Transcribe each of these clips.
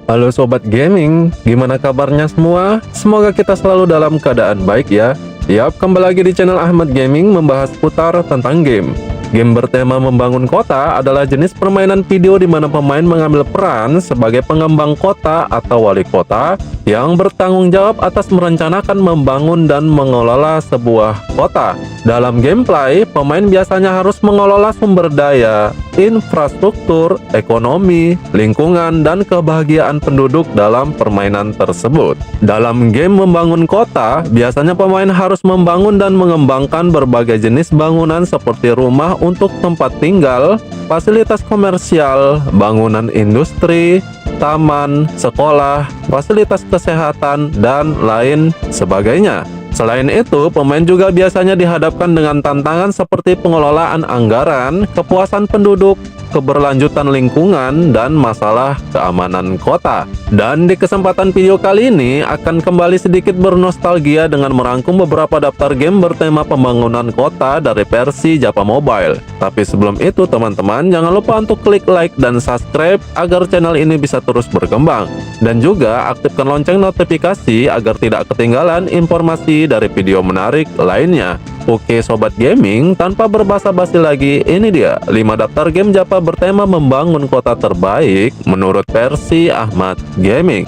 Halo Sobat Gaming, gimana kabarnya semua? Semoga kita selalu dalam keadaan baik ya. Yap, kembali lagi di channel Ahmad Gaming membahas putar tentang game. Game bertema membangun kota adalah jenis permainan video di mana pemain mengambil peran sebagai pengembang kota atau wali kota yang bertanggung jawab atas merencanakan, membangun, dan mengelola sebuah kota. Dalam gameplay, pemain biasanya harus mengelola sumber daya, infrastruktur, ekonomi, lingkungan, dan kebahagiaan penduduk dalam permainan tersebut. Dalam game membangun kota, biasanya pemain harus membangun dan mengembangkan berbagai jenis bangunan seperti rumah untuk tempat tinggal, fasilitas komersial, bangunan industri, taman, sekolah, fasilitas kesehatan, dan lain sebagainya. Selain itu, pemain juga biasanya dihadapkan dengan tantangan seperti pengelolaan anggaran, kepuasan penduduk, keberlanjutan lingkungan, dan masalah keamanan kota. Dan di kesempatan video kali ini akan kembali sedikit bernostalgia dengan merangkum beberapa daftar game bertema pembangunan kota dari versi Japa Mobile. Tapi sebelum itu teman-teman, jangan lupa untuk klik like dan subscribe agar channel ini bisa terus berkembang. Dan juga aktifkan lonceng notifikasi agar tidak ketinggalan informasi dari video menarik lainnya. Oke Sobat Gaming, tanpa berbasa-basi lagi, ini dia 5 daftar game Japa bertema membangun kota terbaik menurut versi Ahmad Gaming.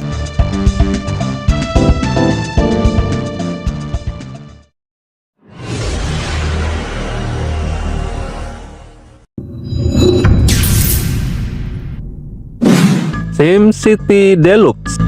SimCity Deluxe.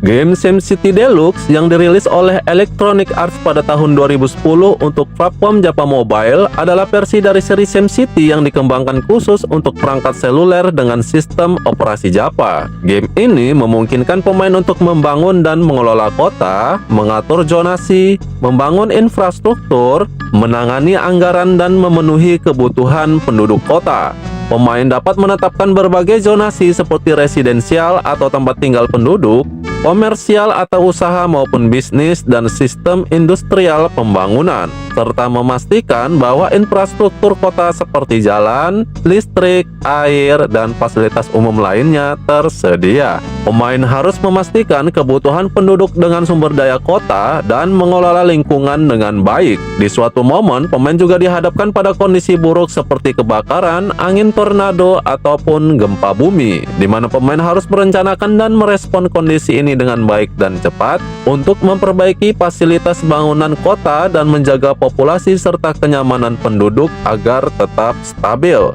Game SimCity Deluxe yang dirilis oleh Electronic Arts pada tahun 2010 untuk platform Japa Mobile adalah versi dari seri SimCity yang dikembangkan khusus untuk perangkat seluler dengan sistem operasi Japa. Game ini memungkinkan pemain untuk membangun dan mengelola kota, mengatur zonasi, membangun infrastruktur, menangani anggaran, dan memenuhi kebutuhan penduduk kota. Pemain dapat menetapkan berbagai zonasi seperti residensial atau tempat tinggal penduduk, komersial atau usaha maupun bisnis, dan sistem industrial pembangunan, serta memastikan bahwa infrastruktur kota seperti jalan, listrik, air, dan fasilitas umum lainnya tersedia. Pemain harus memastikan kebutuhan penduduk dengan sumber daya kota dan mengelola lingkungan dengan baik. Di suatu momen, pemain juga dihadapkan pada kondisi buruk seperti kebakaran, angin tornado, ataupun gempa bumi, di mana pemain harus merencanakan dan merespon kondisi ini dengan baik dan cepat untuk memperbaiki fasilitas bangunan kota dan menjaga populasi serta kenyamanan penduduk agar tetap stabil.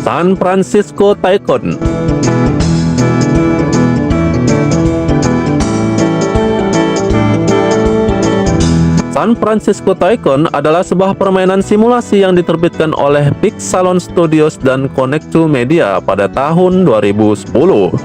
San Francisco Tycoon. San Francisco Tycoon adalah sebuah permainan simulasi yang diterbitkan oleh Pixalon Studios dan Connect2 Media pada tahun 2010.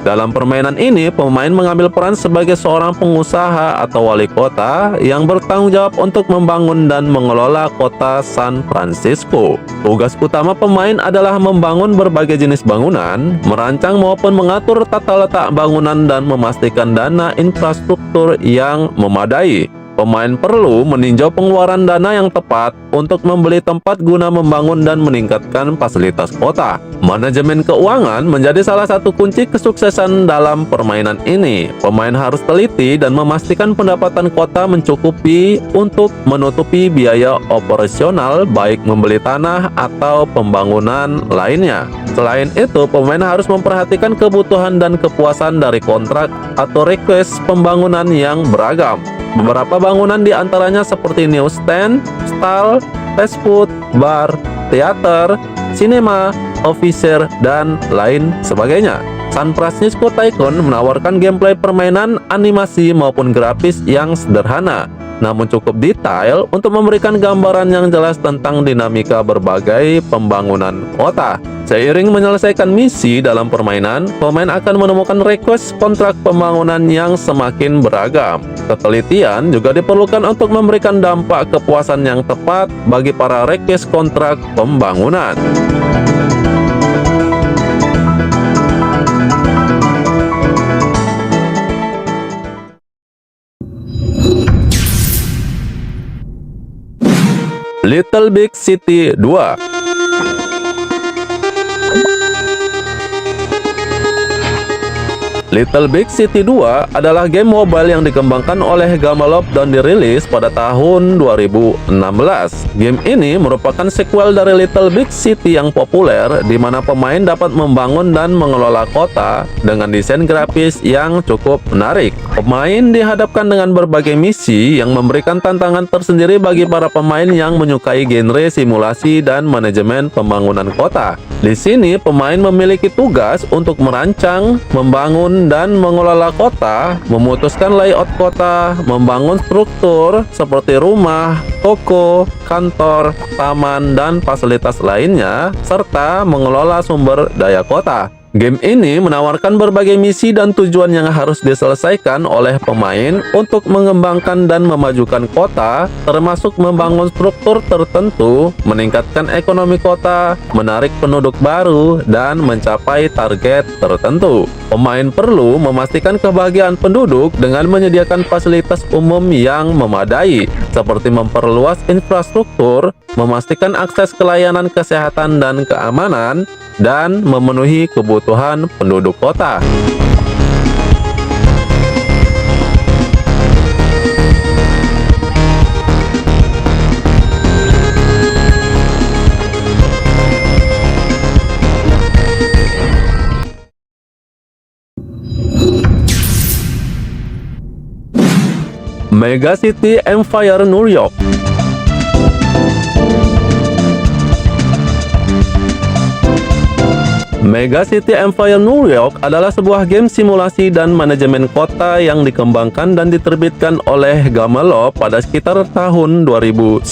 Dalam permainan ini, pemain mengambil peran sebagai seorang pengusaha atau wali kota yang bertanggung jawab untuk membangun dan mengelola kota San Francisco. Tugas utama pemain adalah membangun berbagai jenis bangunan, merancang maupun mengatur tata letak bangunan, dan memastikan dana infrastruktur yang memadai. Pemain perlu meninjau pengeluaran dana yang tepat untuk membeli tempat guna membangun dan meningkatkan fasilitas kota. Manajemen keuangan menjadi salah satu kunci kesuksesan dalam permainan ini. Pemain harus teliti dan memastikan pendapatan kota mencukupi untuk menutupi biaya operasional, baik membeli tanah atau pembangunan lainnya. Selain itu, pemain harus memperhatikan kebutuhan dan kepuasan dari kontrak atau request pembangunan yang beragam. Beberapa bangunan diantaranya seperti newsstand, stall, fast food, bar, teater, sinema, officer, dan lain sebagainya. San Francisco Tycoon menawarkan gameplay permainan, animasi, maupun grafis yang sederhana, namun cukup detail untuk memberikan gambaran yang jelas tentang dinamika berbagai pembangunan kota. Seiring menyelesaikan misi dalam permainan, pemain akan menemukan request kontrak pembangunan yang semakin beragam. Ketelitian juga diperlukan untuk memberikan dampak kepuasan yang tepat bagi para request kontrak pembangunan. Little Big City 2. Little Big City 2 adalah game mobile yang dikembangkan oleh Gameloft dan dirilis pada tahun 2016. Game ini merupakan sequel dari Little Big City yang populer, di mana pemain dapat membangun dan mengelola kota dengan desain grafis yang cukup menarik. Pemain dihadapkan dengan berbagai misi yang memberikan tantangan tersendiri bagi para pemain yang menyukai genre simulasi dan manajemen pembangunan kota. Di sini, pemain memiliki tugas untuk merancang, membangun, dan mengelola kota, memutuskan layout kota, membangun struktur seperti rumah, toko, kantor, taman, dan fasilitas lainnya, serta mengelola sumber daya kota. Game ini menawarkan berbagai misi dan tujuan yang harus diselesaikan oleh pemain untuk mengembangkan dan memajukan kota, termasuk membangun struktur tertentu, meningkatkan ekonomi kota, menarik penduduk baru, dan mencapai target tertentu. Pemain perlu memastikan kebahagiaan penduduk dengan menyediakan fasilitas umum yang memadai, seperti memperluas infrastruktur, memastikan akses ke layanan kesehatan dan keamanan, dan memenuhi kebutuhan penduduk kota. Mega City Empire New York. Mega City Empire New York adalah sebuah game simulasi dan manajemen kota yang dikembangkan dan diterbitkan oleh Gameloft pada sekitar tahun 2009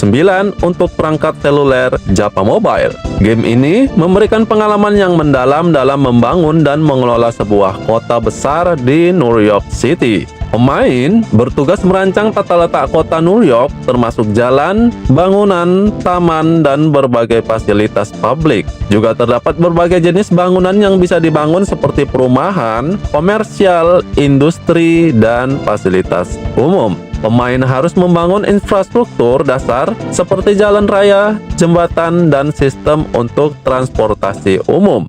untuk perangkat seluler Japa Mobile. Game ini memberikan pengalaman yang mendalam dalam membangun dan mengelola sebuah kota besar di New York City. Pemain bertugas merancang tata letak kota New York, termasuk jalan, bangunan, taman, dan berbagai fasilitas publik. Juga terdapat berbagai jenis bangunan yang bisa dibangun seperti perumahan, komersial, industri, dan fasilitas umum. Pemain harus membangun infrastruktur dasar seperti jalan raya, jembatan, dan sistem untuk transportasi umum.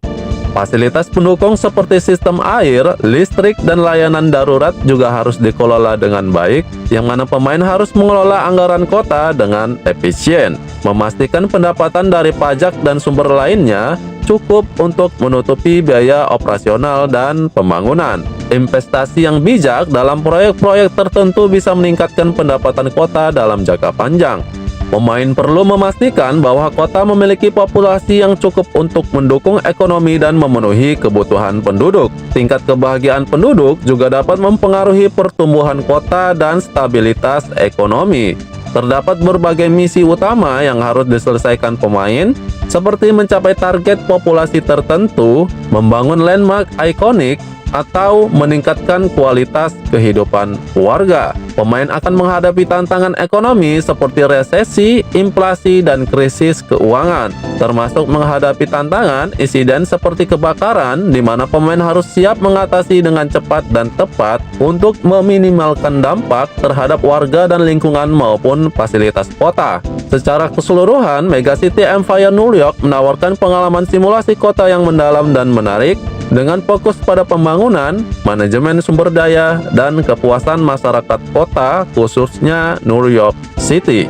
Fasilitas pendukung seperti sistem air, listrik, dan layanan darurat juga harus dikelola dengan baik, yang mana pemain harus mengelola anggaran kota dengan efisien, memastikan pendapatan dari pajak dan sumber lainnya cukup untuk menutupi biaya operasional dan pembangunan. Investasi yang bijak dalam proyek-proyek tertentu bisa meningkatkan pendapatan kota dalam jangka panjang. Pemain perlu memastikan bahwa kota memiliki populasi yang cukup untuk mendukung ekonomi dan memenuhi kebutuhan penduduk. Tingkat kebahagiaan penduduk juga dapat mempengaruhi pertumbuhan kota dan stabilitas ekonomi. Terdapat berbagai misi utama yang harus diselesaikan pemain, seperti mencapai target populasi tertentu, membangun landmark ikonik, atau meningkatkan kualitas kehidupan warga. Pemain akan menghadapi tantangan ekonomi seperti resesi, inflasi, dan krisis keuangan, termasuk menghadapi tantangan insiden seperti kebakaran, di mana pemain harus siap mengatasi dengan cepat dan tepat untuk meminimalkan dampak terhadap warga dan lingkungan maupun fasilitas kota. Secara keseluruhan, Mega City Empire New York menawarkan pengalaman simulasi kota yang mendalam dan menarik, dengan fokus pada pembangunan, manajemen sumber daya, dan kepuasan masyarakat kota, khususnya New York City.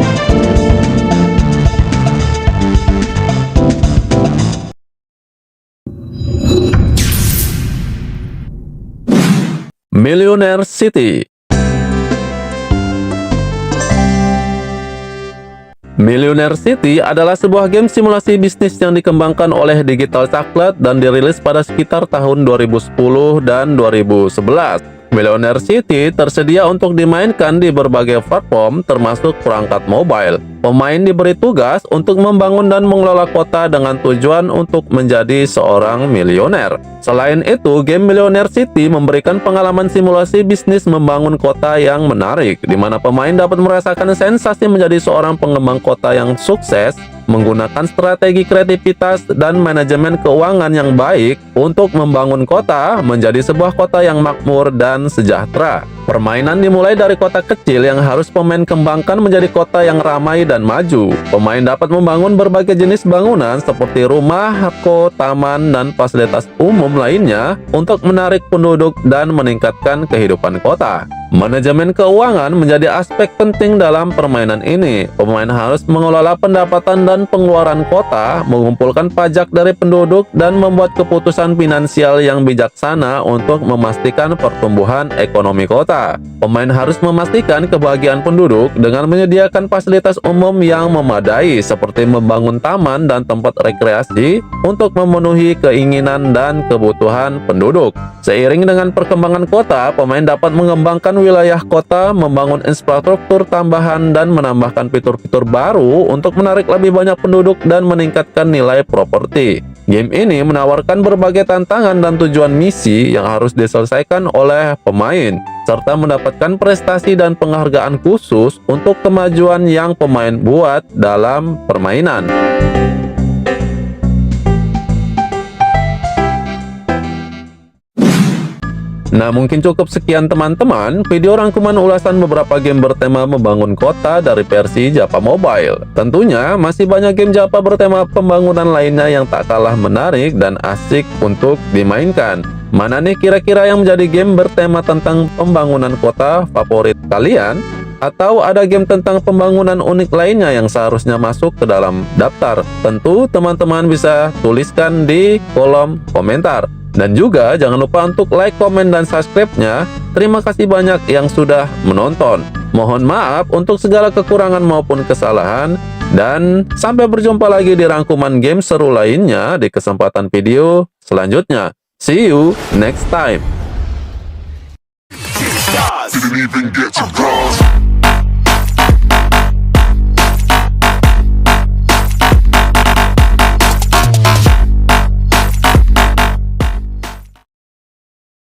Millionaire City. Millionaire City adalah sebuah game simulasi bisnis yang dikembangkan oleh Digital Chocolate dan dirilis pada sekitar tahun 2010 dan 2011. Millionaire City tersedia untuk dimainkan di berbagai platform termasuk perangkat mobile. Pemain diberi tugas untuk membangun dan mengelola kota dengan tujuan untuk menjadi seorang milioner. Selain itu, game Millionaire City memberikan pengalaman simulasi bisnis membangun kota yang menarik, di mana pemain dapat merasakan sensasi menjadi seorang pengembang kota yang sukses, menggunakan strategi kreativitas dan manajemen keuangan yang baik untuk membangun kota menjadi sebuah kota yang makmur dan sejahtera. Permainan dimulai dari kota kecil yang harus pemain kembangkan menjadi kota yang ramai dan maju. Pemain dapat membangun berbagai jenis bangunan seperti rumah, toko, taman, dan fasilitas umum lainnya untuk menarik penduduk dan meningkatkan kehidupan kota. Manajemen keuangan menjadi aspek penting dalam permainan ini. Pemain harus mengelola pendapatan dan pengeluaran kota, mengumpulkan pajak dari penduduk, dan membuat keputusan finansial yang bijaksana untuk memastikan pertumbuhan ekonomi kota. Pemain harus memastikan kebahagiaan penduduk dengan menyediakan fasilitas umum yang memadai seperti membangun taman dan tempat rekreasi untuk memenuhi keinginan dan kebutuhan penduduk. Seiring dengan perkembangan kota, pemain dapat mengembangkan wilayah kota, membangun infrastruktur tambahan, dan menambahkan fitur-fitur baru untuk menarik lebih banyak penduduk dan meningkatkan nilai properti. Game ini menawarkan berbagai tantangan dan tujuan misi yang harus diselesaikan oleh pemain, serta mendapatkan prestasi dan penghargaan khusus untuk kemajuan yang pemain buat dalam permainan. Nah, mungkin cukup sekian teman-teman video rangkuman ulasan beberapa game bertema membangun kota dari versi Japa Mobile. Tentunya masih banyak game Japa bertema pembangunan lainnya yang tak kalah menarik dan asik untuk dimainkan. Mana nih kira-kira yang menjadi game bertema tentang pembangunan kota favorit kalian? Atau ada game tentang pembangunan unik lainnya yang seharusnya masuk ke dalam daftar? Tentu teman-teman bisa tuliskan di kolom komentar. Dan juga jangan lupa untuk like, komen, dan subscribe-nya. Terima kasih banyak yang sudah menonton. Mohon maaf untuk segala kekurangan maupun kesalahan. Dan sampai berjumpa lagi di rangkuman game seru lainnya di kesempatan video selanjutnya. See you next time. Didn't even get to cross.